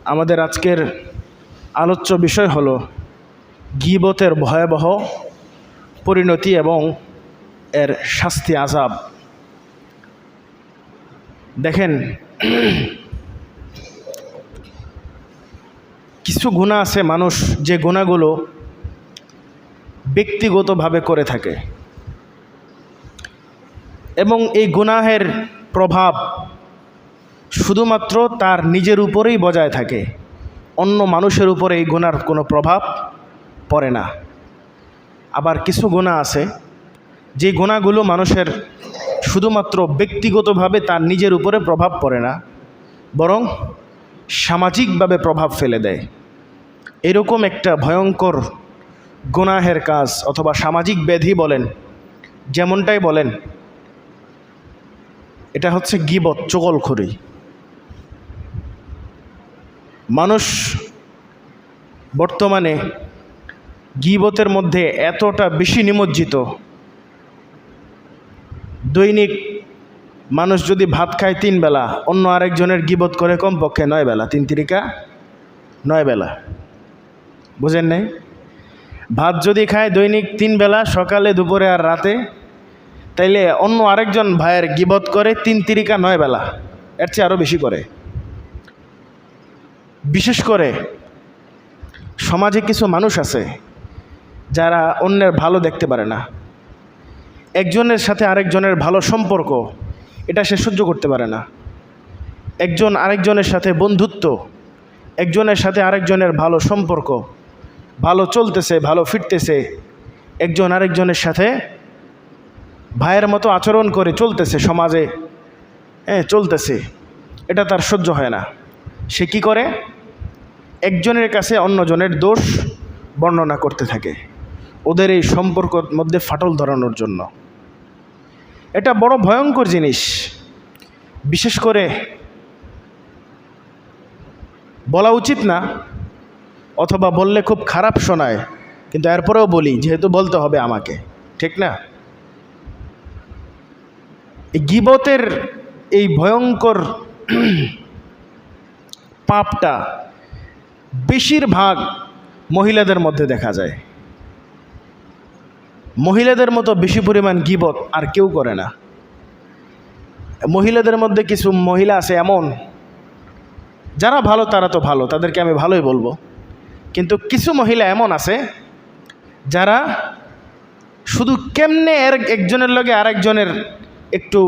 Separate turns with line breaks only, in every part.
আমাদের আজকের আলোচ্য বিষয় হলো গীবতের ভয়াবহ পরিণতি এবং এর শাস্তি আযাব। দেখেন, কিছু গুনাহ আছে মানুষ যে গুনাহগুলো ব্যক্তিগতভাবে করে থাকে এবং এই গুনাহের প্রভাব শুধুমাত্র তার নিজের উপরেই বজায় থাকে, অন্য মানুষের উপরে এই গুনার কোনো প্রভাব পড়ে না। আবার কিছু গুনাহ আছে যে গুনাহগুলো মানুষের শুধুমাত্র ব্যক্তিগতভাবে তার নিজের উপরে প্রভাব পড়ে না, বরং সামাজিকভাবে প্রভাব ফেলে দেয়। এরকম একটা ভয়ঙ্কর গুনাহের কাজ অথবা সামাজিক ব্যাধি বলেন, যেমনটাই বলেন, এটা হচ্ছে গীবত, চগলখড়ি। মানুষ বর্তমানে গীবতের মধ্যে এতটা বেশি নিমজ্জিত, দৈনিক মানুষ যদি ভাত খায় 3 বেলা, অন্য আরেকজনের গীবত করে কমপক্ষে 9 বেলা, 3 তিরিকা 9 বেলা। বুঝেন নাই? ভাত যদি খায় দৈনিক 3 বেলা, সকালে, দুপুরে আর রাতে, তাইলে অন্য আরেকজন ভাইয়ের গীবত করে 3 তিরিকা 9 বেলা, এর চেয়ে আরও বেশি করে। বিশেষ করে সমাজে কিছু মানুষ আছে যারা অন্যের ভালো দেখতে পারে না। একজনের সাথে আরেকজনের ভালো সম্পর্ক, এটা সে সহ্য করতে পারে না। একজন আরেকজনের সাথে বন্ধুত্ব, একজনের সাথে আরেকজনের ভালো সম্পর্ক, ভালো চলতেছে, ভালো ফিরতেছে, একজন আরেকজনের সাথে ভাইয়ের মতো আচরণ করে চলতেছে, সমাজে চলতেছে, এটা তার সহ্য হয় না। সে কি করে? একজনের কাছে অন্যজনের দোষ বর্ণনা করতে থাকে, ওদের এই সম্পর্কের মধ্যে ফাটল ধরানোর জন্য। এটা বড় ভয়ঙ্কর জিনিস। বিশেষ করে বলা উচিত না, অথবা বললে খুব খারাপ শোনায়, কিন্তু এরপরেও বলি যেহেতু বলতে হবে আমাকে, ঠিক না? এই গীবতের এই ভয়ঙ্কর পাপটা বেশিরভাগ মহিলাদের মধ্যে দেখা যায়। মহিলাদের মতো বেশি পরিমাণ গীবত আর কেউ করে না। মহিলাদের মধ্যে কিছু মহিলা আছে এমন, যারা ভালো তারা তো ভালো, তাদেরকে আমি ভালোই বলবো, কিন্তু কিছু মহিলা এমন আছে যারা শুধু কেমনে একজনের লগে আরেকজনের একটু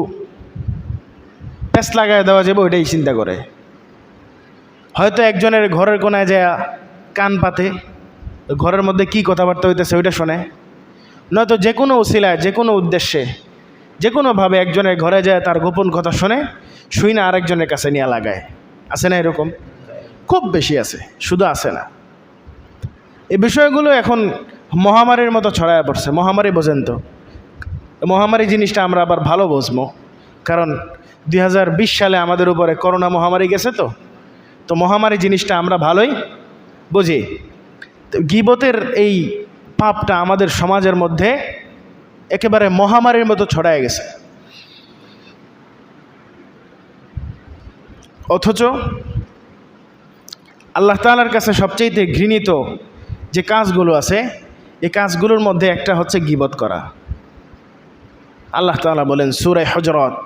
প্যাঁচ লাগায় দেওয়া যাবে ওইটাই চিন্তা করে। হয়তো একজনের ঘরের কোনায় যায় কান পাতে, ঘরের মধ্যে কি কথাবার্তা হইতেছে ওইটা শোনে, নয়তো যে কোনো উসিলায়, যে কোনো উদ্দেশ্যে, যে কোনোভাবে একজনের ঘরে যায় তার গোপন কথা শোনে, শুই না আরেকজনের কাছে নিয়ে লাগায়। আছে না এরকম? খুব বেশি আছে, শুধু আছে না। এই বিষয়গুলো এখন মহামারীর মতো ছড়ায় পড়ছে। মহামারী বোঝেন তো? মহামারী জিনিসটা আমরা আবার ভালো বুঝবো, কারণ 2020 সালে আমাদের উপরে করোনা মহামারী গেছে। তো মহামারী জিনিসটা আমরা ভালোই বুঝি। গীবতের এই পাপটা আমাদের সমাজের মধ্যে একেবারে মহামারীর মতো ছড়ায় গেছে। অথচ আল্লাহ তাআলার কাছে সবচেয়ে ঘৃণিত যে কাজগুলো আছে, এই কাজগুলোর মধ্যে একটা হচ্ছে গীবত করা। আল্লাহ তাআলা বলেন সূরা হুজরাত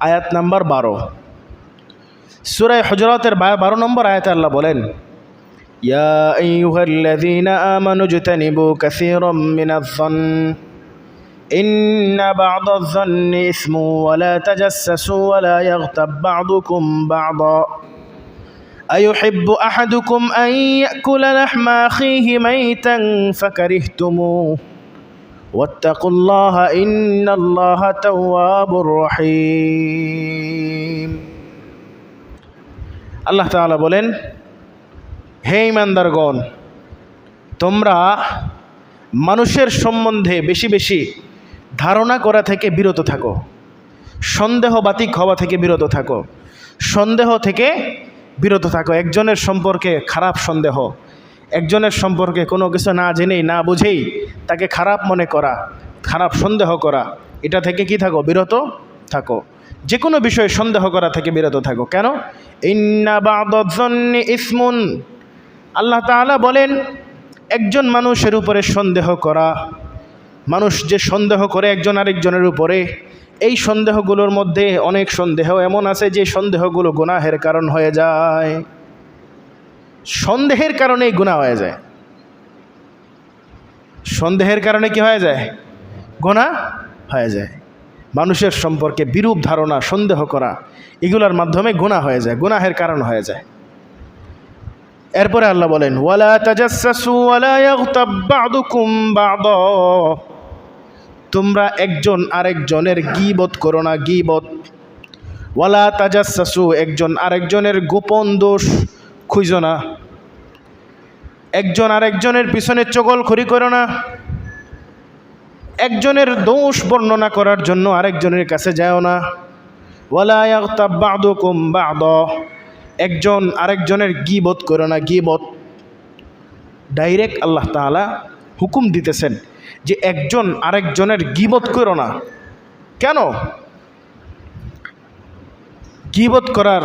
আয়াত নাম্বার 12, সূরা হুজরাতের 12 নম্বর আয়াতে আল্লাহ বলেন, ইয়া আইয়ুহাল্লাযীনা আমানু ইজতানিবু কাসীরাম মিনায-যন্ন ইন্না বা'দায-যন্নি ইসমুন ওয়া লা তাজাসসাসু ওয়া লা ইয়াগতাব বা'দুকুম বা'দা আইয়ুহিব্বু আহাদুকুম আন ইয়াকুলা লাহমা আখিহি মাইতান ফাকারিহতুমুহু ওয়াত্তাকুল্লাহা ইন্নাল্লাহা তাওয়াবুর রহিম। আল্লাহ তাআলা বলেন, হে ঈমানদারগণ, তোমরা মানুষের সম্বন্ধে বেশি বেশি ধারণা করা থেকে বিরত থাকো, সন্দেহবাতিক হওয়া থেকে বিরত থাকো, সন্দেহ থেকে বিরত থাকো। একজনের সম্পর্কে খারাপ সন্দেহ, একজনের সম্পর্কে কোনো কিছু না জেনেই না বুঝেই তাকে খারাপ মনে করা, খারাপ সন্দেহ করা, এটা থেকে কি থাকো? বিরত থাকো। যে কোনো বিষয়ে সন্দেহ করা থেকে বিরত থাকো। কেন? ইন্না বা'দায-যন্নি ইসমুন, আল্লাহ তাআলা বলেন একজন মানুষের উপরে সন্দেহ করা, মানুষ যে সন্দেহ করে একজন আরেকজনের উপরে, এই সন্দেহগুলোর মধ্যে অনেক সন্দেহ এমন আছে যে সন্দেহগুলো গুনাহের কারণ হয়ে যায়। সন্দেহের কারণেই গুনাহ হয়ে যায়। সন্দেহের কারণে কি হয়ে যায়? গুনাহ হয়ে যায়। মানুষের সম্পর্কে বিরূপ ধারণা, সন্দেহ করা, এগুলোর মাধ্যমে গুনাহ হয়ে যায়, গুনাহের কারণ হয়ে যায়। এরপরে আল্লাহ বলেন ওয়ালা তাজাসসু ওয়ালা ইয়াগতাব বা'দুকুম বা'দা, তোমরা একজন আরেকজনের গীবত করো না, গীবত। ওয়ালা তাজাসসু, একজন আরেকজনের গোপন দোষ খুঁজো না, একজন আরেকজনের পিছনে চগলখড়ি করো না, একজনের দোষ বর্ণনা করার জন্য আরেকজনের কাছে যাও না। ওয়ালা ইয়াগতাব বা'দুকুম বা'দা, একজন আরেকজনের গীবত করো না, গীবত। ডাইরেক্ট আল্লাহ তাআলা হুকুম দিতেছেন যে একজন আরেকজনের গীবত করো না। কেন? গীবত করার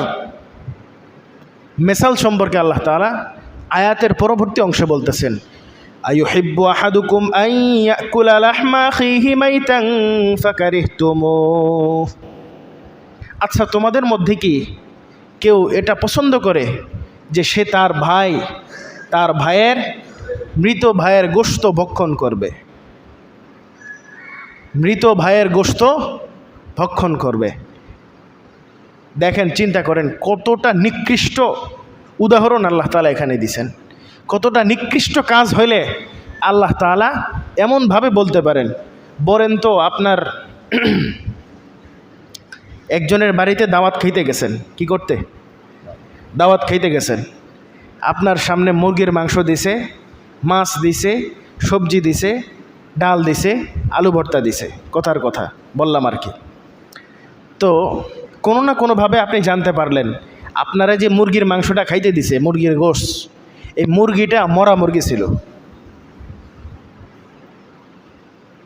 মিসাল সম্পর্কে আল্লাহ তাআলা আয়াতের পরবর্তী অংশে বলতেছেন আইয়ুহিব্বু আহাদুকুম আন ইয়াকুলা লাহমা আখিহি মাইতান ফাকারিহতুমুহ, আচ্ছা তোমাদের মধ্যে কি কেউ এটা পছন্দ করে যে সে তার ভাইয়ের মৃত ভাইয়ের গোশত ভক্ষণ করবে? মৃত ভাইয়ের গোশত ভক্ষণ করবে। দেখেন, চিন্তা করেন কতটা নিকৃষ্ট উদাহরণ আল্লাহ তাআলা এখানে দিছেন। কতটা নিকৃষ্ট কাজ হইলে আল্লাহ তাআলা এমনভাবে বলতে পারেন। বলেন তো, আপনার একজনের বাড়িতে দাওয়াত খাইতে গেছেন, কি করতে? দাওয়াত খাইতে গেছেন। আপনার সামনে মুরগির মাংস দিছে, মাছ দিছে, সবজি দিছে, ডাল দিছে, আলু ভর্তা দিছে, কথার কথা বললাম আর কি। তো কোনো না কোনোভাবে আপনি জানতে পারলেন আপনারা যে মুরগির মাংসটা খাইতে দিছে, মুরগির গোশত, এই মুরগিটা মরা মুরগি ছিল।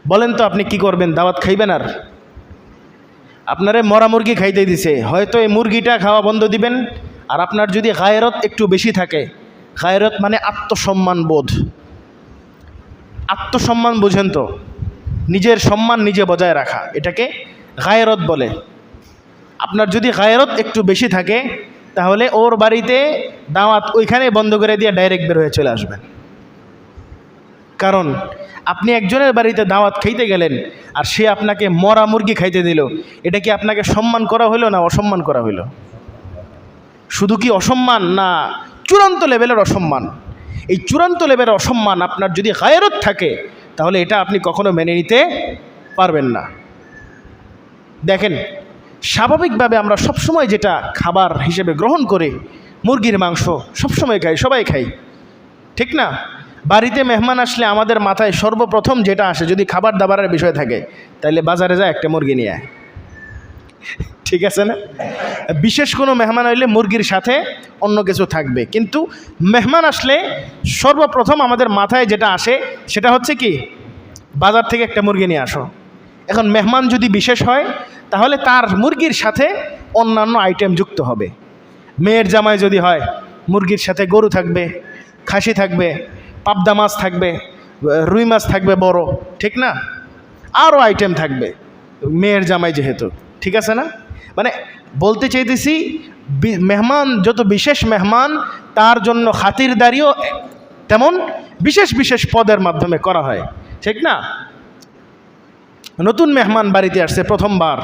বলেন তো আপনি কি করবেন? দাওয়াত খাইবেন? আর আপনারে মরা মুরগি খাইতে দিছে, হয়তো এই মুরগিটা খাওয়া বন্ধ দিবেন। আর আপনার যদি গায়রত একটু বেশি থাকে, গায়রত মানে আত্মসম্মান বোধ, আত্মসম্মান বুঝেন তো, নিজের সম্মান নিজে বজায় রাখা, এটাকে গায়রত বলে। আপনার যদি গায়রত একটু বেশি থাকে তাহলে ওর বাড়িতে দাওয়াত ওইখানে বন্ধ করে দিয়ে ডাইরেক্ট বের হয়ে চলে আসবেন। কারণ আপনি একজনের বাড়িতে দাওয়াত খাইতে গেলেন আর সে আপনাকে মরা মুরগি খাইতে দিল, এটা কি আপনাকে সম্মান করা হইল না অসম্মান করা হইল? শুধু কি অসম্মান, না চূড়ান্ত লেভেলের অসম্মান। এই চূড়ান্ত লেভেলের অসম্মান আপনার যদি গায়রত থাকে তাহলে এটা আপনি কখনো মেনে নিতে পারবেন না। দেখেন, স্বাভাবিকভাবে আমরা সবসময় যেটা খাবার হিসেবে গ্রহণ করি, মুরগির মাংস সবসময় খাই, সবাই খাই, ঠিক না? বাড়িতে মেহমান আসলে আমাদের মাথায় সর্বপ্রথম যেটা আসে, যদি খাবার দাবারের বিষয় থাকে, তাহলে বাজারে যায় একটা মুরগি নিয়ে আয়, ঠিক আছে না? বিশেষ কোনো মেহমান হইলে মুরগির সাথে অন্য কিছু থাকবে, কিন্তু মেহমান আসলে সর্বপ্রথম আমাদের মাথায় যেটা আসে সেটা হচ্ছে কি, বাজার থেকে একটা মুরগি নিয়ে আসো। এখন মেহমান যদি বিশেষ হয় তাহলে তার মুরগির সাথে অন্যান্য আইটেম যুক্ত হবে। মেয়ের জামাই যদি হয়, মুরগির সাথে গরু থাকবে, খাসি থাকবে, পাবদা মাছ থাকবে, রুই মাছ থাকবে বড়, ঠিক না? আরও আইটেম থাকবে মেয়ের জামাই যেহেতু, ঠিক আছে না? মানে বলতে চাইতেছি, মেহমান যত বিশেষ মেহমান, তার জন্য খাতিরদারিও তেমন বিশেষ বিশেষ পদের মাধ্যমে করা হয়, ঠিক না? নতুন মেহমান বাড়িতে আসছে প্রথমবার,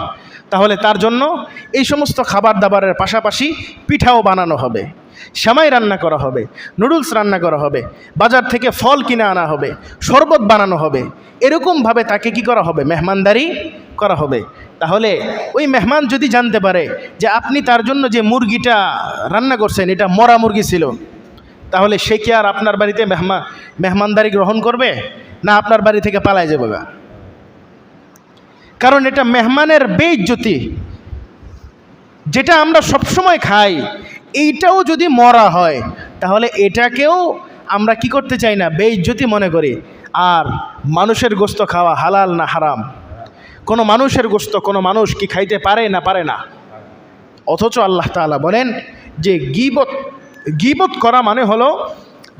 তাহলে তার জন্য এই সমস্ত খাবার দাবারের পাশাপাশি পিঠাও বানানো হবে, সেমাই রান্না করা হবে, নুডলস রান্না করা হবে, বাজার থেকে ফল কিনে আনা হবে, শরবত বানানো হবে। এরকমভাবে তাকে কি করা হবে? মেহমানদারি করা হবে। তাহলে ওই মেহমান যদি জানতে পারে যে আপনি তার জন্য যে মুরগিটা রান্না করছেন এটা মরা মুরগি ছিল, তাহলে সে কি আর আপনার বাড়িতে মেহমানদারি গ্রহণ করবে, না আপনার বাড়ি থেকে পালায় যাবে? কারণ এটা মেহমানের বেইজ্জতি। যেটা আমরা সবসময় খাই এইটাও যদি মরা হয় তাহলে এটাকেও আমরা কি করতে চাই না, বেইজ্জতি মনে করি। আর মানুষের গোশত খাওয়া হালাল না হারাম? কোনো মানুষের গোশত কোনো মানুষ কি খাইতে পারে না পারে না? অথচ আল্লাহ তাআলা বলেন যে গীবত করা মানে হলো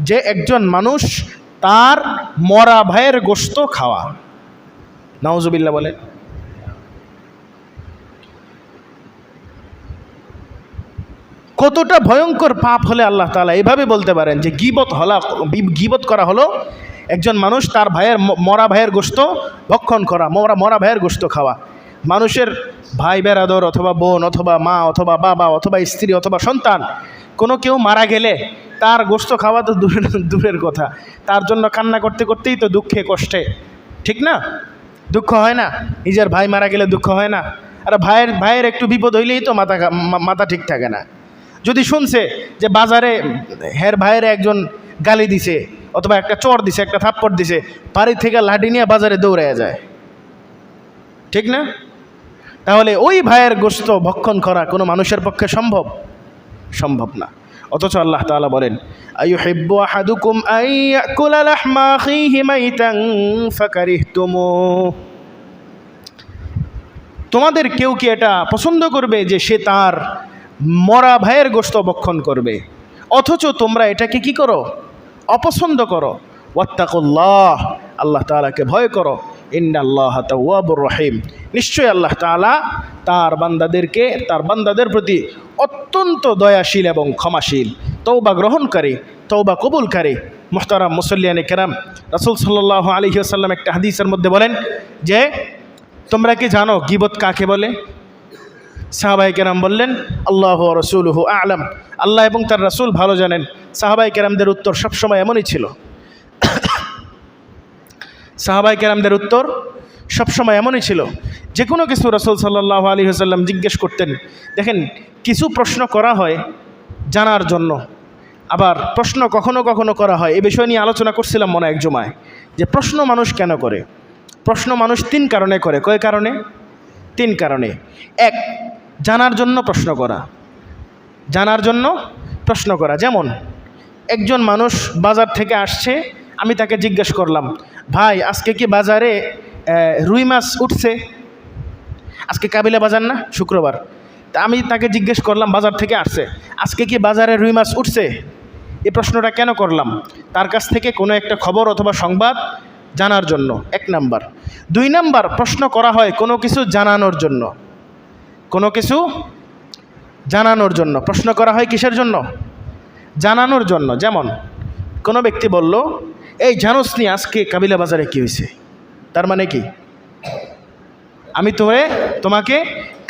যে একজন মানুষ তার মরা ভাইয়ের গোশত খাওয়া। নাউজুবিল্লাহ বলেন। কতটা ভয়ঙ্কর পাপ হলে আল্লাহ তাআলা এভাবে বলতে পারেন যে গীবত করা হলো একজন মানুষ তার মরা ভাইয়ের গোশত ভক্ষণ করা, মরা ভাইয়ের গোশত খাওয়া। মানুষের ভাই বেরাদর অথবা বোন অথবা মা অথবা বাবা অথবা স্ত্রী অথবা সন্তান কোনো কেউ মারা গেলে তার গোশত খাওয়া তো দূরের কথা, তার জন্য কান্না করতে করতেই তো দুঃখে কষ্টে, ঠিক না? দুঃখ হয় না? নিজের ভাই মারা গেলে দুঃখ হয় না? আর ভাইয়ের একটু বিপদ হইলেই তো মাথা ঠিক থাকে না। যদি শুনছে যে বাজারে ভাইয়ের একজন গালি দিছে অথবা একটা চর দিছে, একটা থাপ্পড় দিছে, বাড়ি থেকে লাঠি নিয়ে বাজারে দৌড়ে যায়, ঠিক না? তাহলে ওই ভাইয়ের গোশত ভক্ষণ করা কোনো মানুষের পক্ষে সম্ভব না। অথচ আল্লাহ তাআলা বলেন আইয়ুহিব্বু আহাদুকুম আইয়াকুলা লাহমা আখিহি মাইতান ফাকারিহতুমুহ, তোমাদের কেউ কি এটা পছন্দ করবে যে সে তার মরা ভাইয়ের গোশত ভক্ষণ করবে, অথচ তোমরা এটাকে কি করো? অপছন্দ করো। ওয়াত্তাকুল্লাহ, আল্লাহ তাআলাকে ভয় করো। ইন্নাল্লাহা তাওয়াবুর রহিম, নিশ্চয়ই আল্লাহ তাআলা তার বান্দাদের প্রতি অত্যন্ত দয়াশীল এবং ক্ষমাশীল, তওবা গ্রহণকারী, তওবা কবুলকারী। মুহতারাম মুসল্লিয়ানে কেরাম, রাসূল সাল্লাল্লাহু আলাইহি ওয়াসাল্লাম একটা হাদিসের মধ্যে বলেন যে তোমরা কি জানো গীবত কাকে বলে? সাহাবায়ে কেরাম বললেন আল্লাহু ওয়া রাসূলুহু আ'লাম, আল্লাহ এবং তার রাসূল ভালো জানেন। সাহাবায়ে কেরামদের উত্তর সবসময় এমনই ছিল। সাহাবায়ে কেরামদের উত্তর সবসময় এমনই ছিল, যে কোনো কিছু রাসূল সাল্লাল্লাহু আলাইহি ওয়াসাল্লাম জিজ্ঞেস করতেন। দেখেন, কিছু প্রশ্ন করা হয় জানার জন্য, আবার প্রশ্ন কখনো কখনো করা হয়, এ বিষয় নিয়ে আলোচনা করছিলাম মনে এক জুমায়, যে প্রশ্ন মানুষ কেন করে? প্রশ্ন মানুষ 3 কারণে করে। কয় কারণে? 3 কারণে। 1, জানার জন্য প্রশ্ন করা, জানার জন্য প্রশ্ন করা। যেমন একজন মানুষ বাজার থেকে আসছে, আমি তাকে জিজ্ঞেস করলাম, ভাই আজকে কি বাজারে রুই মাছ উঠছে? আজকে কাবিলা বাজার না, শুক্রবার। তা আমি তাকে জিজ্ঞেস করলাম, বাজার থেকে আসছে, আজকে কি বাজারে রুই মাছ উঠছে? এই প্রশ্নটা কেন করলাম? তার কাছ থেকে কোনো একটা খবর অথবা সংবাদ জানার জন্য, 1 নাম্বার। 2 নাম্বার, প্রশ্ন করা হয় কোনো কিছু জানানোর জন্য। কোনো কিছু জানানোর জন্য প্রশ্ন করা হয়। কিসের জন্য? জানানোর জন্য। যেমন কোনো ব্যক্তি বলল, এই জানোস নি আজকে কাবিলা বাজারে কী হয়েছে? তার মানে কি? আমি তোমাকে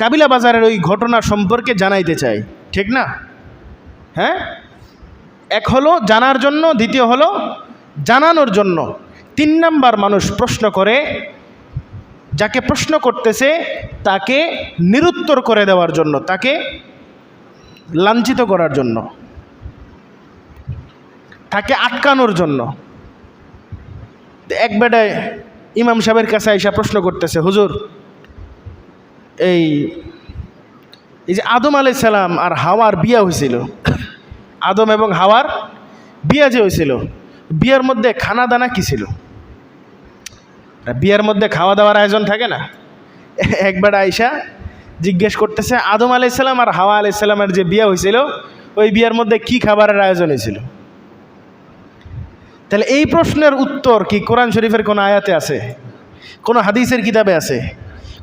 কাবিলা বাজারের ওই ঘটনা সম্পর্কে জানাইতে চাই, ঠিক না? হ্যাঁ, এক হলো জানার জন্য, দ্বিতীয় হলো জানানোর জন্য। 3 নাম্বার, মানুষ প্রশ্ন করে যাকে প্রশ্ন করতেছে তাকে নিরুত্তর করে দেওয়ার জন্য, তাকে লাঞ্ছিত করার জন্য, তাকে আটকানোর জন্য। এক বেটায় ইমাম সাহেবের কাছে আইসা প্রশ্ন করতেছে, হুজুর এই যে আদম আলাইহিস সালাম আর হাওয়ার বিয়া হয়েছিল, আদম এবং হাওয়ার বিয়া যে হয়েছিল, বিয়ার মধ্যে খানা দানা কী ছিল? বিয়ার মধ্যে খাওয়া দাওয়ার আয়োজন থাকে না? একবার আইসা জিজ্ঞেস করতেছে, আদম আলাইহিস সালাম আর হাওয়া আলাইহিস সালামের যে বিয়া হয়েছিল, ওই বিয়ার মধ্যে কি খাবারের আয়োজন হয়েছিল? তাহলে এই প্রশ্নের উত্তর কি কোরআন শরীফের কোনো আয়াতে আছে? কোনো হাদিসের কিতাবে আছে?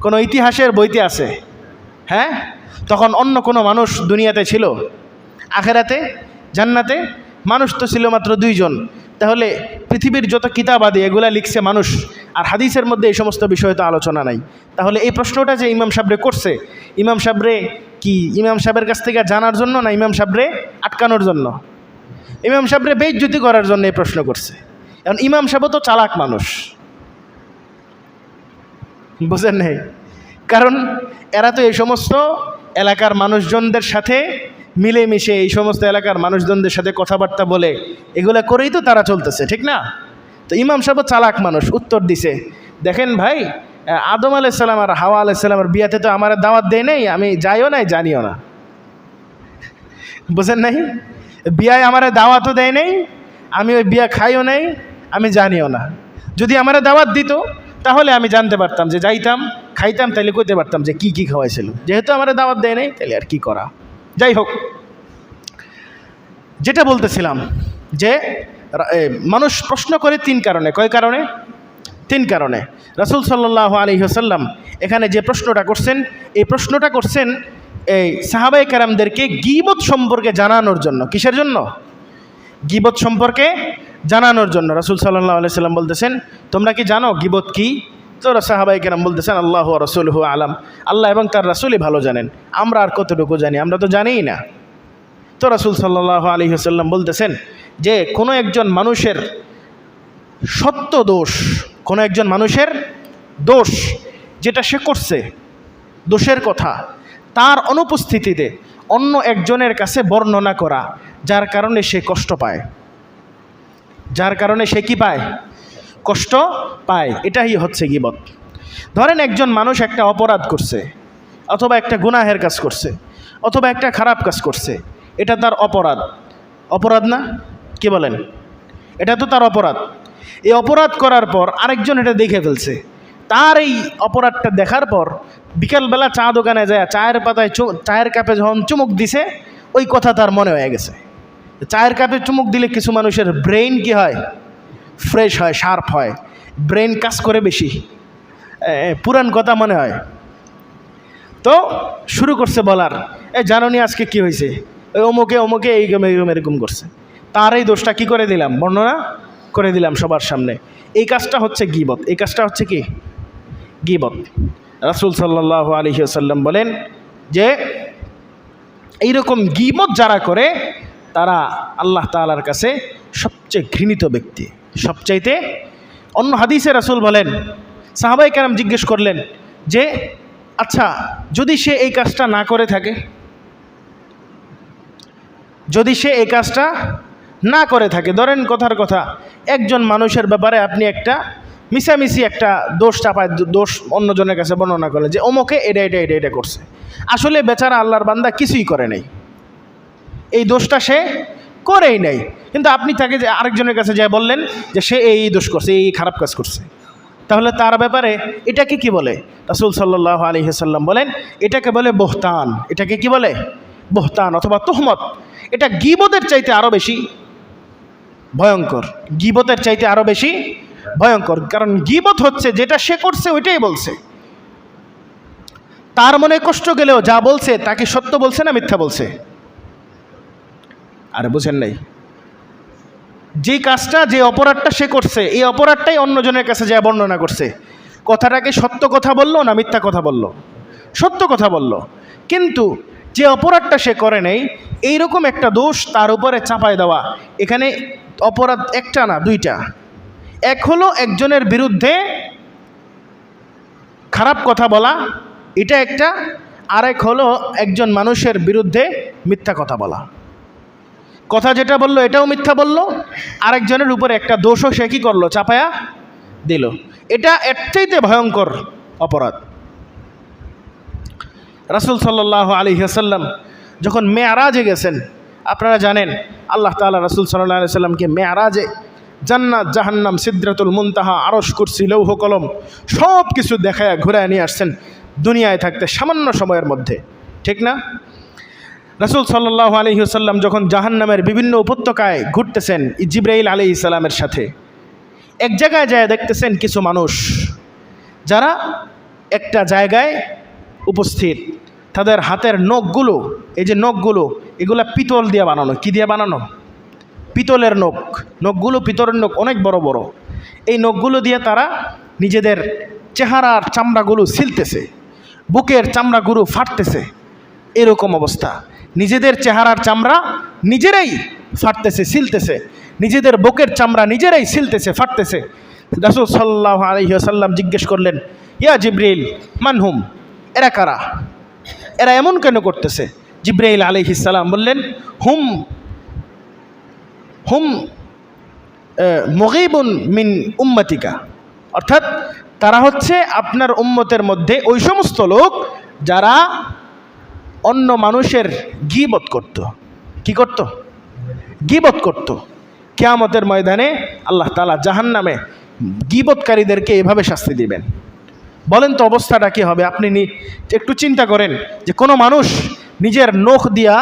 কোনো ইতিহাসের বইতে আছে? হ্যাঁ, তখন অন্য কোনো মানুষ দুনিয়াতে ছিল? আখেরাতে, জান্নাতে মানুষ তো ছিল মাত্র 2 জন। তাহলে পৃথিবীর যত কিতাব আদি এগুলা লিখছে মানুষ, আর হাদিসের মধ্যে এই সমস্ত বিষয় তো আলোচনা নাই। তাহলে এই প্রশ্নটা যে ইমাম সাহেবরে করছে, ইমাম সাহেবের কাছ থেকে জানার জন্য না ইমাম সাহেবরে আটকানোর জন্য? ইমাম সাহেবরে বেইজ্জতি করার জন্য এই প্রশ্ন করছে। এখন ইমাম সাহেব তো চালাক মানুষ, বুঝেন নাই? কারণ এরা তো এই সমস্ত এলাকার মানুষজনদের সাথে মিলেমিশে, এই সমস্ত এলাকার মানুষজনদের সাথে কথাবার্তা বলে এগুলা করেই তো তারা চলতেছে, ঠিক না? তো ইমাম সাহেব চালাক মানুষ, উত্তর দিছে, দেখেন ভাই, আদম আলাইহিস সালাম আর হাওয়া আলাইহিস সালামের বিয়াতে তো আমার দাওয়াত দেয় নাই, আমি যাইও নাই, জানিও না। বুঝেন নাই? বিয়ায় আমার দাওয়াতও দেয় নাই, আমি ওই বিয়া খাইও নাই, আমি জানিও না। যদি আমার দাওয়াত দিত তাহলে আমি জানতে পারতাম, যে যাইতাম, খাইতাম তাহলে কইতে পারতাম যে কি কি খাওয়াইছিল, যেহেতু আমার দাওয়াত দেয় নাই তাহলে আর কি করা। যাই হোক, যেটা বলতেছিলাম যে মানুষ প্রশ্ন করে তিন কারণে। কয় কারণে? তিন কারণে। রাসূল সাল্লাল্লাহু আলাইহি ওয়াসাল্লাম এখানে যে প্রশ্নটা করছেন, এই প্রশ্নটা করছেন এই সাহাবায়ে কেরামদেরকে গীবত সম্পর্কে জানানোর জন্য। কিসের জন্য? গীবত সম্পর্কে জানানোর জন্য। রাসূল সাল্লাল্লাহু আলাইহি ওয়াসাল্লাম বলতেছেন, তোমরা কি জানো গীবত কি? তো সাহাবায়ে কেরাম বলতেছেন, আল্লাহু ওয়া রাসূলুহু আলাম, আল্লাহ এবং তার রাসূলই ভালো জানেন, আমরা আর কতটুকু জানি, আমরা তো জানিই না। তো রাসূল সাল্লাল্লাহু আলাইহি ওয়াসাল্লাম বলতেছেন যে কোনো একজন মানুষের সত্য দোষ, কোনো একজন মানুষের দোষ যেটা সে করছে, দোষের কথা তার অনুপস্থিতিতে অন্য একজনের কাছে বর্ণনা করা, যার কারণে সে কষ্ট পায়, যার কারণে সে কি পায়? কষ্ট পায়। এটাই হচ্ছে গীবত। ধরেন একজন মানুষ একটা অপরাধ করছে, অথবা একটা গুনাহের কাজ করছে, অথবা একটা খারাপ কাজ করছে, এটা তার অপরাধ। অপরাধ না? কি বলেন? এটা তো তার অপরাধ। এই অপরাধ করার পর আরেকজন এটা দেখে ফেলছে, তার এই অপরাধটা দেখার পর বিকালবেলা চা দোকানে যায় চায়ের পাতায় চায়ের কাপে যখন চুমুক দিছে, ওই কথা তার মনে হয়ে গেছে। চায়ের কাপে চুমুক দিলে কিছু মানুষের ব্রেইন কি হয়? ফ্রেশ হয়, শার্প হয়, ব্রেইন কাজ করে বেশি, পুরান কথা মনে হয়। তো শুরু করছে বলার, জানো নি আজকে কি হয়েছে, ওই অমুকে অমুকে এরকম করছে, তার এই দোষটা কি করে দিলাম, বর্ণনা করে দিলাম সবার সামনে। এই কাজটা হচ্ছে গীবত। এই কাজটা হচ্ছে কি? গীবত। রাসূল সাল্লাল্লাহু আলাইহি ওয়াসাল্লাম বলেন যে এইরকম গীবত যারা করে তারা আল্লাহ তাআলার কাছে সবচেয়ে ঘৃণিত ব্যক্তি, সবচাইতে। অন্য হাদিসে রাসূল বলেন, সাহাবায়ে কেরাম জিজ্ঞেস করলেন যে আচ্ছা যদি সে এই কাজটা না করে থাকে, যদি সে এই কাজটা না করে থাকে, ধরেন কথার কথা একজন মানুষের ব্যাপারে আপনি একটা মিশামিশি একটা দোষ চাপায়, দোষ অন্যজনের কাছে বর্ণনা করলেন যে অমুকে এটা এটা এটা এটা করছে, আসলে বেচারা আল্লাহর বান্দা কিছুই করে নাই, এই দোষটা সে করেই নাই, কিন্তু আপনি তাকে যে আরেকজনের কাছে যা বললেন যে সে এই দোষ করছে, এই খারাপ কাজ করছে, তাহলে তার ব্যাপারে এটাকে কি বলে? রাসূল সাল্লাল্লাহু আলাইহি ওয়াসাল্লাম বলেন এটাকে বলে বহতান। এটাকে কি বলে? বহতান অথবা তুহমত। এটা গীবতের চাইতে আরও বেশি ভয়ঙ্কর, গীবতের চাইতে আরও বেশি ভয়ঙ্কর। কারণ গীবত হচ্ছে যেটা সে করছে ওইটাই বলছে, তার মনে কষ্ট গেলেও যা বলছে তাকে সত্য বলছে না মিথ্যা বলছে? আরে বুঝেন নাই? যে কাজটা, যে অপরাধটা সে করছে, এই অপরাধটাই অন্যজনের কাছে যা বর্ণনা করছে, কথাটাকে সত্য কথা বললো না মিথ্যা কথা বললো? সত্য কথা বললো। কিন্তু যে অপরাধটা সে করে নেই, এইরকম একটা দোষ তার উপরে চাপায় দেওয়া, এখানে অপরাধ একটা না দুইটা। এক হলো একজনের বিরুদ্ধে খারাপ কথা বলা, এটা একটা। আরেক হলো একজন মানুষের বিরুদ্ধে মিথ্যা কথা বলা। কথা যেটা বললো এটাও মিথ্যা বললো, আরেকজনের উপরে একটা দোষও সে কী করলো? চাপায়া দিল। এটা এর চাইতে ভয়ঙ্কর অপরাধ। রাসূল সাল্লাল্লাহু আলাইহি ওয়াসাল্লাম যখন মেয়ারাজে গেছেন, আপনারা জানেন আল্লাহ তাআলা রাসূল সাল্লাল্লাহু আলাইহি ওয়াসাল্লামকে মেয়ারাজে জান্নাত, জাহান্নাম, সিদরাতুল মুনতাহা, আরশ, কুরসি, লৌহ কলম সব কিছু দেখায়া ঘুরায় নিয়ে আসছেন দুনিয়ায় থাকতে সামান্য সময়ের মধ্যে, ঠিক না? রাসূল সাল্লাল্লাহু আলাইহি ওয়াসাল্লাম যখন জাহান্নামের বিভিন্ন উপত্যকায় ঘুরতেছেন জিবরাইল আলাইহিস সালামের সাথে, এক জায়গায় যায় দেখতেছেন কিছু মানুষ যারা একটা জায়গায় উপস্থিত, তাদের হাতের নখগুলো, এই যে নখগুলো, এগুলা পিতল দিয়ে বানানো। কি দিয়ে বানানো? পিতলের নখ। নখগুলো পিতলের নখ, অনেক বড় বড়। এই নখগুলো দিয়ে তারা নিজেদের চেহারার চামড়াগুলো ছিলতেছে, বুকের চামড়াগুলো ফাটতেছে, এরকম অবস্থা। নিজেদের চেহারার চামড়া নিজেরাই ফাটতেছে, ছিলতেছে, নিজেদের বুকের চামড়া নিজেরাই ছিলতেছে, ফাটতেছে। রাসূল সাল্লাল্লাহু আলাইহি ওয়াসাল্লাম জিজ্ঞেস করলেন, ইয়া জিবরিল মানহুম, এরা কারা? এরা এমন কেন করতেছে? জিবরাইল আলাইহিস সালাম বললেন, হুম হুম মুগীবুন মিন উম্মতিকা, অর্থাৎ তারা হচ্ছে আপনার উম্মতের মধ্যে ওই সমস্ত লোক যারা অন্য মানুষের গীবত করত। কি করত? গীবত করত। কিয়ামতের ময়দানে আল্লাহ তাআলা জাহান্নামে গীবতকারীদেরকে এভাবে শাস্তি দিবেন। বলেন তো অবস্থাটা কী হবে? আপনি একটু চিন্তা করেন যে কোনো মানুষ নিজের নখ দিয়া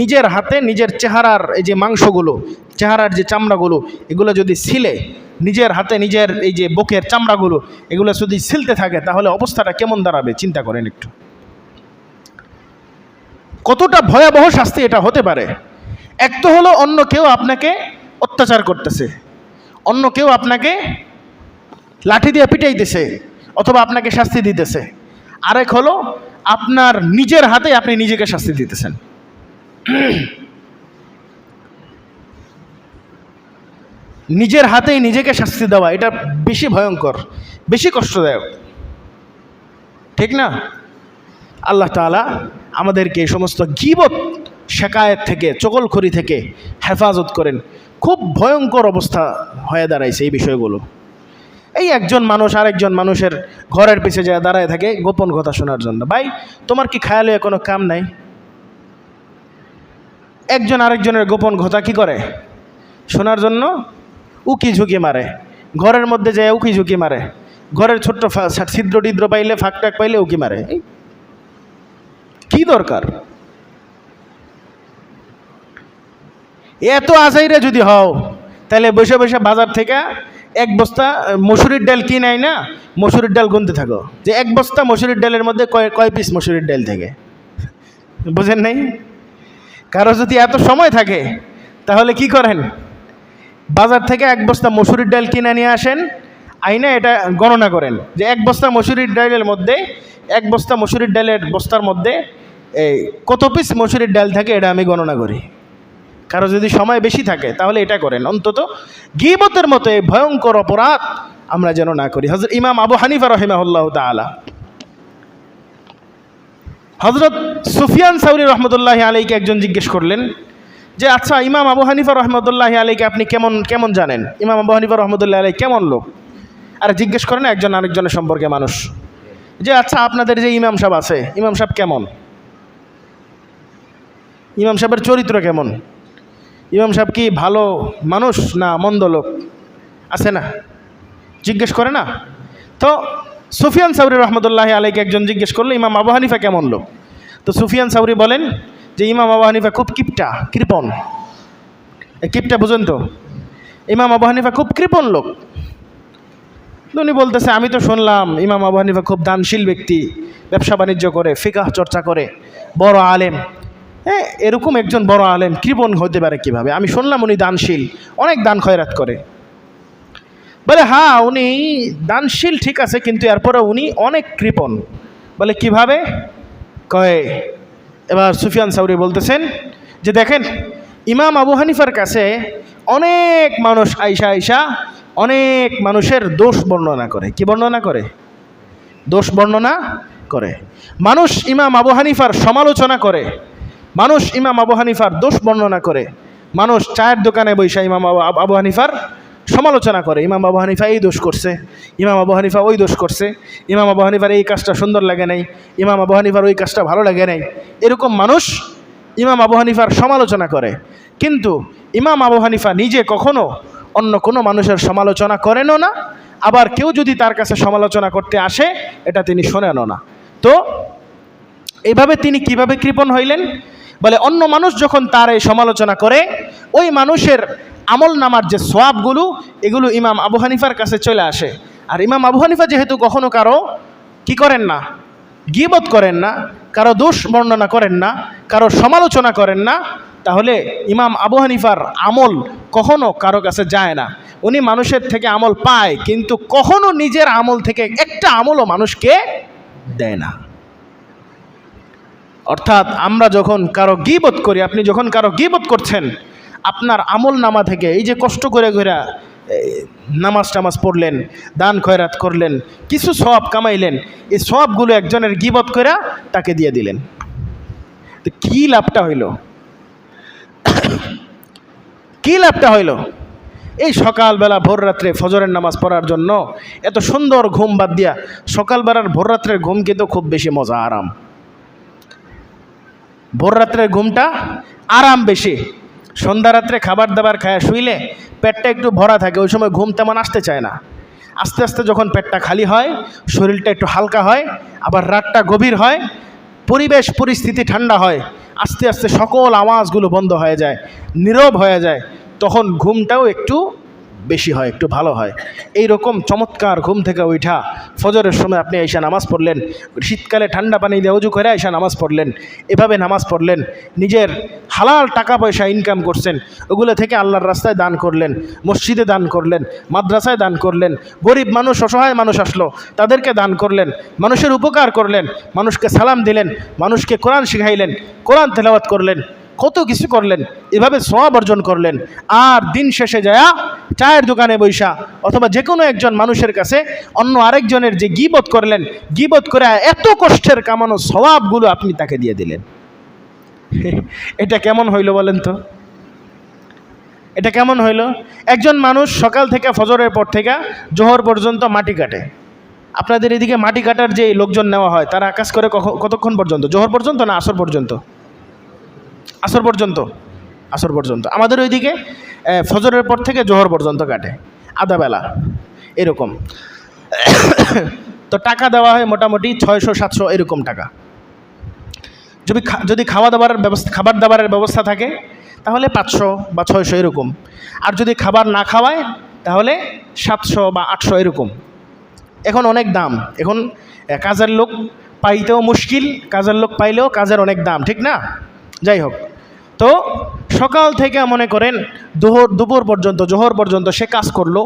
নিজের হাতে নিজের চেহারার এই যে মাংসগুলো, চেহারার যে চামড়াগুলো, এগুলো যদি ছিলে, নিজের হাতে নিজের এই যে বুকের চামড়াগুলো এগুলো যদি ছিলতে থাকে, তাহলে অবস্থাটা কেমন দাঁড়াবে চিন্তা করেন একটু। কতটা ভয়াবহ শাস্তি এটা হতে পারে। এক তো হলো অন্য কেউ আপনাকে অত্যাচার করতেছে, অন্য কেউ আপনাকে লাঠি দিয়ে পিটাইতেছে অথবা আপনাকে শাস্তি দিতেছে, আরেক হলো আপনার নিজের হাতে আপনি নিজেকে শাস্তি দিতেছেন। নিজের হাতেই নিজেকে শাস্তি দেওয়া এটা বেশি ভয়ঙ্কর, বেশি কষ্টদায়ক, ঠিক না? আল্লাহ তাআলা আমাদেরকে এই সমস্ত গীবত শেকায়েত থেকে, চগলখড়ি থেকে হেফাজত করেন। খুব ভয়ঙ্কর অবস্থা হয়ে দাঁড়াইছে এই বিষয়গুলো। এই একজন মানুষ আরেকজন মানুষের ঘরের পিছে যায় দাঁড়ায় থাকে গোপন কথা শোনার জন্য। ভাই, তোমার কি খেয়ালে কোনো কাম নাই? একজন আরেকজনের গোপন কথা কি করে শোনার জন্য উকি ঝুঁকি মারে, ঘরের মধ্যে যায় উকি ঝুঁকি মারে, ঘরের ছোট্ট ছিদ্র টিদ্র পাইলে, ফাঁক টাক পাইলে উকি মারে। কি দরকার? এত আজাইরে যদি হও, তাহলে বসে বসে বাজার থেকে এক বস্তা মসুরির ডাল কিনে না, মসুরির ডাল গুনতে থাকো যে এক বস্তা মসুরির ডালের মধ্যে কয় পিস মসুরির ডাল থেকে। বুঝেন নাই? কারো যদি এত সময় থাকে তাহলে কি করেন, বাজার থেকে এক বস্তা মসুরির ডাল কিনে নিয়ে আসেন, আইনা এটা গণনা করেন যে এক বস্তা মসুরির ডালের মধ্যে, এক বস্তা মসুরির ডালের বস্তার মধ্যে এই কত পিস মসুরির ডাল থাকে এটা আমি গণনা করি। কারো যদি সময় বেশি থাকে তাহলে এটা করেন। অন্তত গীবতের মতো এই ভয়ঙ্কর অপরাধ আমরা যেন না করি। হযরত ইমাম আবু হানিফা রাহিমাহুল্লাহু তাআলা হযরত সুফিয়ান সাউরি রহমতুল্লাহি আলাইকে একজন জিজ্ঞেস করলেন যে আচ্ছা, ইমাম আবু হানিফা রহমতুল্লাহি আলাইকে আপনি কেমন কেমন জানেন? ইমাম আবু হানিফা রহমতুল্লাহি আলাই কেমন লোক? আর জিজ্ঞেস করেন একজন আরেকজনের সম্পর্কে মানুষ যে আচ্ছা, আপনাদের যে ইমাম সাহেব আছে, ইমাম সাহেব কেমন? ইমাম সাহেবের চরিত্র কেমন? ইমাম সাহেব কি ভালো মানুষ না মন্দ লোক? আছে না, জিজ্ঞেস করে না? তো সুফিয়ান সাউরি রহমতুল্লাহি আলাইকে একজন জিজ্ঞেস করলো ইমাম আবু হানিফা কেমন লোক? তো সুফিয়ান সাউরি বলেন যে ইমাম আবু হানিফা খুব কৃপণ। কিপটা বুঝেন তো? ইমাম আবু হানিফা খুব কৃপণ লোক। উনি বলতেছে আমি তো শুনলাম ইমাম আবু হানিফা খুব দানশীল ব্যক্তি, ব্যবসা বাণিজ্য করে, ফিকাহ চর্চা করে, বড় আলেম। হ্যাঁ, এরকম একজন বড় আলেম কৃপণ হতে পারে কিভাবে? আমি শুনলাম উনি দানশীল, অনেক দান খয়রাত করে। বলে হ্যাঁ, উনি দানশীল ঠিক আছে, কিন্তু এরপরে উনি অনেক কৃপণ। বলে কিভাবে? কয়, এবার সুফিয়ান সাউরি বলতেছেন যে দেখেন, ইমাম আবু হানিফার কাছে অনেক মানুষ আইসা অনেক মানুষের দোষ বর্ণনা করে। কি বর্ণনা করে? দোষ বর্ণনা করে। মানুষ ইমাম আবু হানিফার সমালোচনা করে, মানুষ ইমাম আবু হানিফার দোষ বর্ণনা করে, মানুষ চায়ের দোকানে বৈশা ইমাম আবু হানিফার সমালোচনা করে। ইমাম আবু হানিফা এই দোষ করছে, ইমাম আবু হানিফা ওই দোষ করছে, ইমাম আবু হানিফার এই কাজটা সুন্দর লাগে নাই, ইমাম আবু হানিফার ওই কাজটা ভালো লাগে নাই। এরকম মানুষ ইমাম আবু হানিফার সমালোচনা করে, কিন্তু ইমাম আবু হানিফা নিজে কখনো অন্য কোনো মানুষের সমালোচনা করেনও না, আবার কেউ যদি তার কাছে সমালোচনা করতে আসে এটা তিনি শোনেনও না। তো এইভাবে তিনি কিভাবে কৃপণ হইলেন? বলে অন্য মানুষ যখন তার এই সমালোচনা করে, ওই মানুষের আমল নামার যে সওয়াবগুলো, এগুলো ইমাম আবু হানিফার কাছে চলে আসে। আর ইমাম আবু হানিফা যেহেতু কখনো কারো কি করেন না, গীবত করেন না, কারো দোষ বর্ণনা করেন না, কারো সমালোচনা করেন না, তাহলে ইমাম আবু হানিফার আমল কখনো কারো কাছে যায় না। উনি মানুষের থেকে আমল পায়, কিন্তু কখনো নিজের আমল থেকে একটা আমলও মানুষকে দেয় না। অর্থাৎ আমরা যখন কারো গীবত করি, আপনি যখন কারো গীবত করছেন, আপনার আমল নামা থেকে এই যে কষ্ট করে ঘোরা নামাজ টামাজ পড়লেন, দান খয়রাত করলেন, কিছু সওয়াব কামাইলেন, এই সওয়াবগুলো একজনের গীবত করে তাকে দিয়ে দিলেন। তো কী লাভটা হইল? কী লাভটা হইল? এই সকালবেলা ভোর রাত্রে ফজরের নামাজ পড়ার জন্য এত সুন্দর ঘুম বাদ দিয়া, সকালবেলার ভোর রাত্রের ঘুম কিন্তু খুব বেশি মজা, আরাম। ভোর রাত্রের ঘুমটা আরাম বেশি। সন্ধ্যা রাত্রে খাবার দাবার খায় শুইলে পেটটা একটু ভরা থাকে, ওই সময় ঘুম তেমন আসতে চায় না। আস্তে আস্তে যখন পেটটা খালি হয়, শরীরটা একটু হালকা হয়, আবার রাতটা গভীর হয়, পরিবেশ পরিস্থিতি ঠান্ডা হয়, আস্তে আস্তে সকল আওয়াজগুলো বন্ধ হয়ে যায়, নীরব হয়ে যায়, তখন ঘুমটাও একটু বেশি হয়, একটু ভালো হয়। এই রকম চমৎকার ঘুম থেকে ওইঠা ফজরের সময় আপনি আইসা নামাজ পড়লেন, শীতকালে ঠান্ডা পানি দিয়ে উজু করে আইসা নামাজ পড়লেন, এভাবে নামাজ পড়লেন, নিজের হালাল টাকা পয়সা ইনকাম করছেন, ওগুলো থেকে আল্লাহর রাস্তায় দান করলেন, মসজিদে দান করলেন, মাদ্রাসায় দান করলেন, গরিব মানুষ অসহায় মানুষ আসলো তাদেরকে দান করলেন, মানুষের উপকার করলেন, মানুষকে সালাম দিলেন, মানুষকে কোরআন শিখাইলেন, কোরআন তেলাওয়াত করলেন, কত কিছু করলেন, এভাবে সওয়াব অর্জন করলেন। আর দিন শেষে যায়া চায়ের দোকানে বৈশা অথবা যে কোনো একজন মানুষের কাছে অন্য আরেকজনের যে গীবত করলেন, গীবত করে এত কষ্টের কামানো সওয়াবগুলো আপনি তাকে দিয়ে দিলেন। এটা কেমন হইল বলেন তো? এটা কেমন হইল? একজন মানুষ সকাল থেকে ফজরের পর থেকে জোহর পর্যন্ত মাটি কাটে। আপনাদের এদিকে মাটি কাটার যে লোকজন নেওয়া হয় তারা কাজ করে কতক্ষণ পর্যন্ত? জোহর পর্যন্ত না আসর পর্যন্ত? আসর পর্যন্ত। আসর পর্যন্ত। আমাদের ওইদিকে ফজরের পর থেকে জোহর পর্যন্ত কাটে, আধা বেলা এরকম। তো টাকা দেওয়া হয় মোটামুটি 600-700 এরকম টাকা। যদি খাবার দাবারের ব্যবস্থা থাকে তাহলে 500 বা 600 এরকম। আর যদি খাবার না খাওয়ায় তাহলে 700 বা 800 এরকম। এখন অনেক দাম, এখন কাজের লোক পাইতেও মুশকিল, কাজের লোক পাইলেও কাজের অনেক দাম, ঠিক না? যাই হোক, তো সকাল থেকে মনে করেন দুপুর পর্যন্ত, জোহর পর্যন্ত সে কাজ করলো,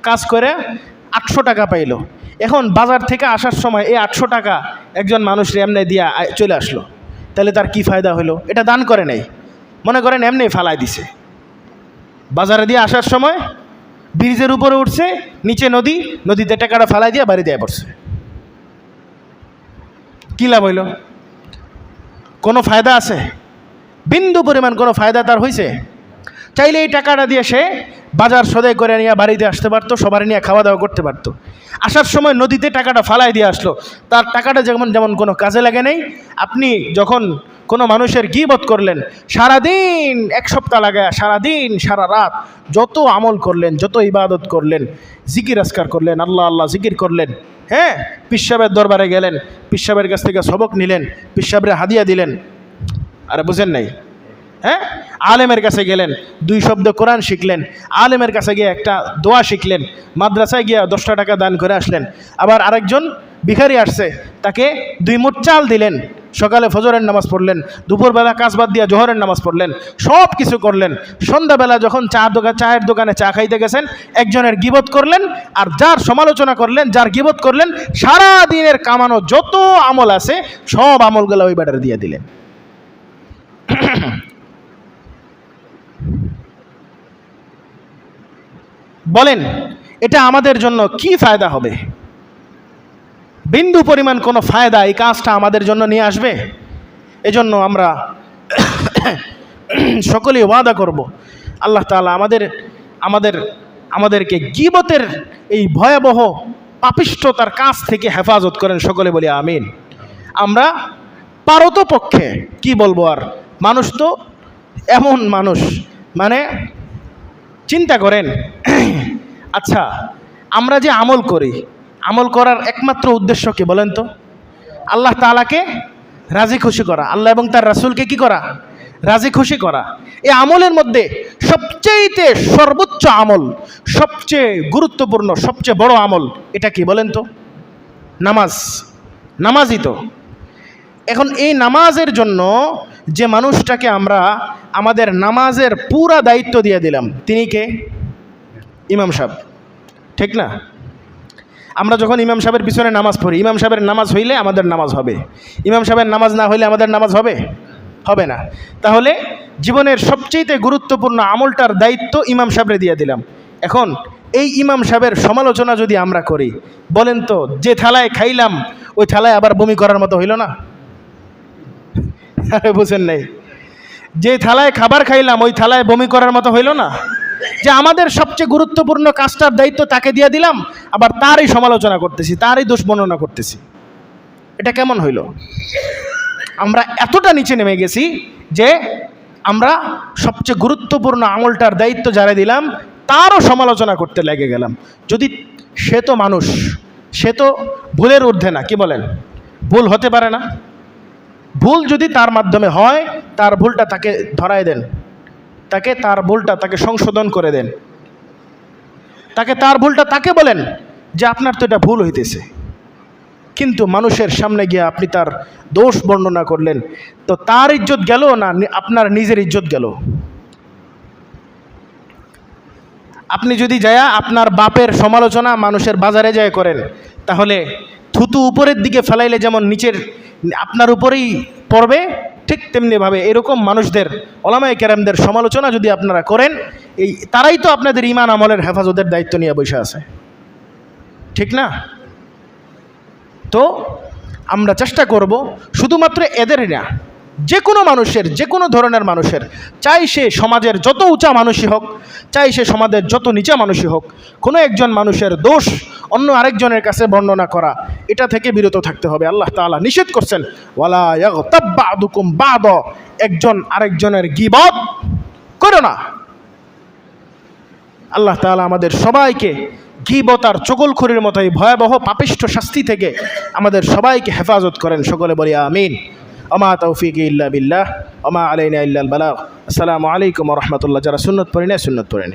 কাজ করে 800 টাকা পাইলো। এখন বাজার থেকে আসার সময় এই 800 টাকা একজন মানুষের এমনি দিয়া চলে আসলো, তাহলে তার কি ফায়দা হলো? এটা দান করে নাই, মনে করেন এমনি ফালাই দিছে। বাজারে দিয়ে আসার সময় ব্রিজের উপরে উঠছে, নিচে নদী, নদীতে টাকাটা ফালাই দিয়ে বাড়ি দিয়ে পড়ছে। কি লাভ হইল? কোনো ফায়দা আছে? বিন্দু পরিমাণ কোনো ফায়দা তার হয়েছে? চাইলে এই টাকাটা দিয়ে সে বাজার সদাই করে নিয়ে বাড়িতে আসতে পারতো, সবার নিয়ে খাওয়া দাওয়া করতে পারতো। আসার সময় নদীতে টাকাটা ফালাই দিয়ে আসলো, তার টাকাটা যেমন কোনো কাজে লাগে নেই। আপনি যখন কোনো মানুষের গীবত করলেন, সারাদিন, এক সপ্তাহ লাগায় সারাদিন সারা রাত যত আমল করলেন, যত ইবাদত করলেন, জিকির আজকার করলেন, আল্লাহ আল্লাহ জিকির করলেন, হ্যাঁ, পীর সাহেবের দরবারে গেলেন, পীর সাহেবের কাছ থেকে সবক নিলেন, পীর সাহেবের হাদিয়া দিলেন, আরে বুঝেন নাই? হ্যাঁ, আলেমের কাছে গেলেন, 2 শব্দ কোরআন শিখলেন, আলেমের কাছে গিয়ে একটা দোয়া শিখলেন, মাদ্রাসায় গিয়ে 10টা টাকা দান করে আসলেন। আবার আরেকজন ভিখারি আসছে, তাকে 2 মুঠ চাল দিলেন, সকালে ফজরের নামাজ পড়লেন, দুপুরবেলা কাজ বাদ দিয়ে জোহরের নামাজ পড়লেন, সব কিছু করলেন। সন্ধ্যাবেলা যখন চায়ের দোকানে চা খাইতে গেছেন, একজনের গীবত করলেন, আর যার সমালোচনা করলেন, যার গীবত করলেন, সারা দিনের কামানো যত আমল আছে সব আমলগুলো ওই ব্যাটারে দিয়ে দিলেন। বলেন এটা আমাদের জন্য কি ফায়দা হবে? বিন্দু পরিমাণ কোনো ফায়দা এই কাজটা আমাদের জন্য নিয়ে আসবে? এজন্য আমরা সকলেই ওয়াদা করব, আল্লাহ তাআলা আমাদেরকে গীবতের এই ভয়াবহ পাপিষ্ঠতার কাজ থেকে হেফাজত করেন। সকলে বলি আমিন। আমরা পারতপক্ষে কি বলবো আর, মানুষ তো এমন মানুষ, মানে চিন্তা করেন, আচ্ছা আমরা যে আমল করি, আমল করার একমাত্র উদ্দেশ্য কি বলেন তো? আল্লাহ তাআলাকে রাজি খুশি করা, আল্লাহ এবং তার রাসূলকে কি করা? রাজি খুশি করা। এই আমলের মধ্যে সবচেয়ে সর্বোচ্চ আমল, সবচেয়ে গুরুত্বপূর্ণ, সবচেয়ে বড় আমল এটা কি বলেন তো? নামাজ। নামাজই তো। এখন এই নামাজের জন্য যে মানুষটাকে আমরা আমাদের নামাজের পুরা দায়িত্ব দিয়ে দিলাম, তিনি কে? ইমাম সাহেব, ঠিক না? আমরা যখন ইমাম সাহেবের পিছনে নামাজ পড়ি, ইমাম সাহেবের নামাজ হইলে আমাদের নামাজ হবে, ইমাম সাহেবের নামাজ না হইলে আমাদের নামাজ হবে? হবে না। তাহলে জীবনের সবচেয়ে গুরুত্বপূর্ণ আমলটার দায়িত্ব ইমাম সাহেবরে দিয়ে দিলাম। এখন এই ইমাম সাহেবের সমালোচনা যদি আমরা করি, বলেন তো, যে থালায় খাইলাম ওই থালায় আবার বমি করার মতো হইল না? বুঝেন নাই? যে থালায় খাবার খাইলাম ওই থালায় বমি করার মতো হইল না? যে আমাদের সবচেয়ে গুরুত্বপূর্ণ কাজটার দায়িত্ব তাকে দিয়ে দিলাম, আবার তারই সমালোচনা করতেছি, তারই দোষ বর্ণনা করতেছি। এটা কেমন হইল? আমরা এতটা নিচে নেমে গেছি যে আমরা সবচেয়ে গুরুত্বপূর্ণ আমলটার দায়িত্ব যারা দিলাম তারও সমালোচনা করতে লেগে গেলাম। যদি সে তো মানুষ, সে তো ভুলের ঊর্ধ্বে না, কি বলেন? ভুল হতে পারে না? ভুল যদি তার মাধ্যমে হয়, তার ভুলটা তাকে ধরায় দেন, তার ভুলটা তাকে সংশোধন করে দেন, তার ভুলটা তাকে বলেন যে আপনার তো এটা ভুল হইতেছে। কিন্তু মানুষের সামনে গিয়ে আপনি তার দোষ বর্ণনা করলেন, তো তার ইজ্জত গেল না আপনার নিজের ইজ্জত গেল? আপনি যদি যায়া আপনার বাপের সমালোচনা মানুষের বাজারে যায় করেন, তাহলে থুতু উপরের দিকে ফেলাইলে যেমন নিচের আপনার উপরেই পড়বে, ঠিক তেমনিভাবে এরকম মানুষদের, ওলামায়ে কেরামদের সমালোচনা যদি আপনারা করেন, তারাই তো আপনাদের ঈমান আমলের হেফাজতের দায়িত্ব নিয়ে বসে আছে, ঠিক না? তো আমরা চেষ্টা করব শুধুমাত্র এদেরই না, যে কোনো মানুষের, যে কোনো ধরনের মানুষের, চাই সে সমাজের যত উঁচা মানুষই হোক, চাই সে সমাজের যত নিচা মানুষই হোক, কোনো একজন মানুষের দোষ অন্য আরেকজনের কাছে বর্ণনা করা, এটা থেকে বিরত থাকতে হবে। আল্লাহ তাআলা নিষেধ করছেন, ওয়ালা ইয়াগতাব বা'দুকুম বা'দ, একজন আরেকজনের গীবত করো না। আল্লাহ তাআলা আমাদের সবাইকে গীবত আর চগলখড়ির মতো এই ভয়াবহ পাপিষ্ঠ শাস্তি থেকে আমাদের সবাইকে হেফাজত করেন। সকলে বলি আমিন। ওমা তৌফিকি ইল্লা বিল্লাহ ওমা আলাইনা ইল্লাল বালাগ। আসসালামু আলাইকুম ওয়া রাহমাতুল্লাহ। যারা সুন্নত পড়েন সুন্নত পড়েন।